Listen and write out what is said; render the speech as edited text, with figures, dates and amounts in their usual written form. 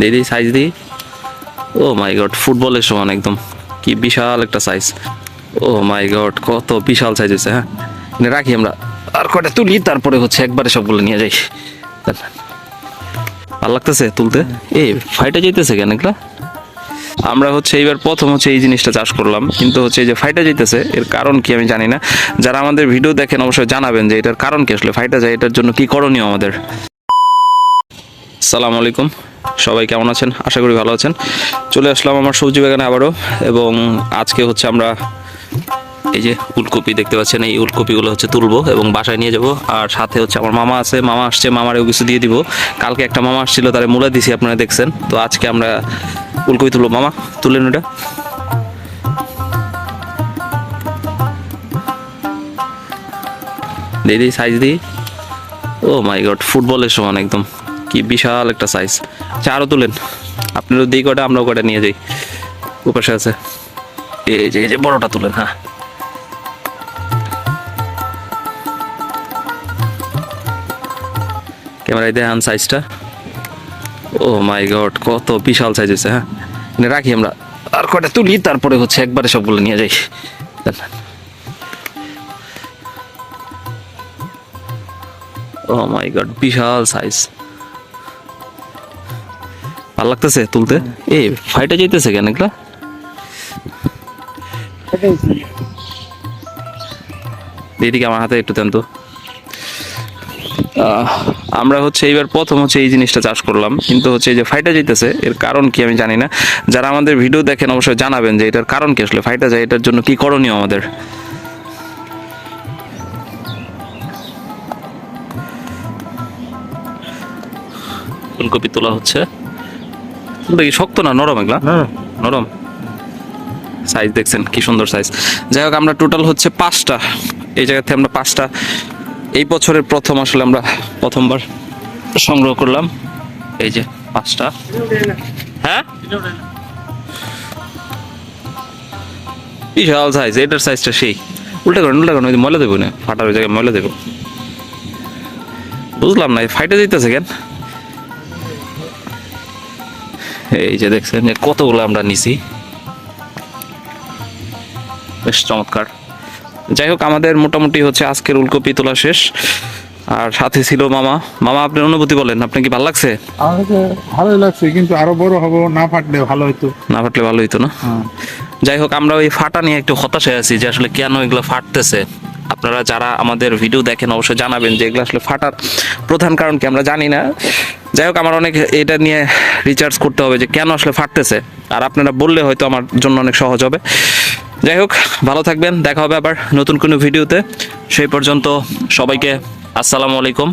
দিদি সাইজ দিই। ও মাই গড, ফুটবলের সমান একদম, কি বিশাল একটা সাইজ। ও মাই গড, কত বিশাল সাইজ হয়েছে। হ্যাঁ, রাখি আমরা, আর কটা তুলি, তারপরে হচ্ছে একবারে সবগুলো নিয়ে যাই। ভালো লাগতেছে তুলতে। এই ফাইটা যাইতেছে কেন এগুলা? আমরা হচ্ছে এইবার প্রথম হচ্ছে এই জিনিসটা চাষ করলাম, কিন্তু হচ্ছে এই যে ফাইটা যাইতেছে এর কারণ কি আমি জানি না। যারা আমাদের ভিডিও দেখেন অবশ্যই জানাবেন যে এটার কারণ কি, আসলে ফাইটা যায় এটার জন্য কি করণীয় আমাদের। আসসালামু আলাইকুম, সবাই কেমন আছেন? আশা করি ভালো আছেন। চলে আসলাম আমার সবজি বাগানে আবারও, এবং আজকে হচ্ছে আমরা এই যে উলকপি দেখতে পাচ্ছেন, এই উলকপিগুলো হচ্ছে তুলবো এবং বাসায় নিয়ে যাব। আর সাথে হচ্ছে আমার মামা আছে, মামা আসছে, মামারেও কিছু দিয়ে দিব। কালকে একটা মামা আসছিল, তারে মূলা দিছি, আপনারা দেখছেন। তো আজকে আমরা উলকপি তুলবো। মামা তুলেন ওটা। দিদি সাইজ দিই। ও মাই গড, ফুটবলের সমান একদম, কি বিশাল একটা সাইজ। আচ্ছা আরও তুলেন, আপনারও দিই কটা, আমরাও কটা নিয়ে যাই। উপাসে আছে, এই যে বড়টা তুলেন। হ্যাঁ, ক্যামেরায় দেখান সাইজটা। ও মাই গড, কত বিশাল সাইজ হয়েছে। হ্যাঁ, রাখি আমরা, আর কটা তুলি, তারপরে হচ্ছে একবারে সবগুলো নিয়ে যাই। ও মাই গড, বিশাল সাইজ। ভালো লাগতেছে তুলতে। এই ফাইটা যাইতেছে কেন এগুলা? দিদিকে আমার হাতে একটু দেন তো। আমরা হচ্ছে এইবার প্রথম হচ্ছে এই জিনিসটা চাষ করলাম, কিন্তু হচ্ছে এই যে ফাইটা যাইতেছে এর কারণ কি আমি জানি না। যারা আমাদের ভিডিও দেখেন অবশ্যই জানাবেন যে এটার কারণ কি, আসলে ফাইটা যায় এটার জন্য কি করণীয় আমাদের। ফুলকপি তোলা হচ্ছে। কি শক্ত না নরম? এগুলা নরম। সাইজ দেখছেন কি সুন্দর সাইজ। যাই হোক, আমরা টোটাল হচ্ছে 5টা, এই জায়গা থেকে আমরা 5টা এই বছরের প্রথম আসলে আমরা প্রথমবার সংগ্রহ করলাম। এই যে 5টা। হ্যাঁ, বিশাল সাইজ, এটার সাইজটা সেই। উল্টা করেন, উল্টা করেন, ওই ময়লা দেবো না, ফাটার ওই জায়গায় ময়লা দেবো। বুঝলাম না ফাইটা দিতেছে কেন। এই যে দেখছেন কতগুলো আমরা নিছি, বেশ চমৎকার। যাই হোক, আমাদের মোটামুটি হচ্ছে আজকের উলকপি তোলা শেষ। আর সাথে ছিল মামা। মামা, আপনার অনুভূতি বলেন, আপনার কি ভালো লাগছে? আমাকে ভালোই লাগছে, কিন্তু আরো বড় হবো, না ফাটলে ভালো হইতো। না ফাটলে ভালো হইতো না। যাই হোক, আমরা ওই ফাটা নিয়ে একটু হতাশায় আছি যে আসলে কেন এগুলো ফাটতেছে। আপনারা যারা আমাদের ভিডিও দেখেন অবশ্যই জানাবেন যে এগুলো আসলে ফাটার প্রধান কারণ কি, আমরা জানি না। যাই হোক, আমার অনেক এটা নিয়ে রিসার্চ করতে হবে যে কেন আসলে ফাটতেছে, আর আপনারা বললে হয়তো আমার জন্য অনেক সহজ হবে। যাই হোক, ভালো থাকবেন, দেখা হবে আবার নতুন কোনো ভিডিওতে। সেই পর্যন্ত সবাইকে আসসালামু আলাইকুম।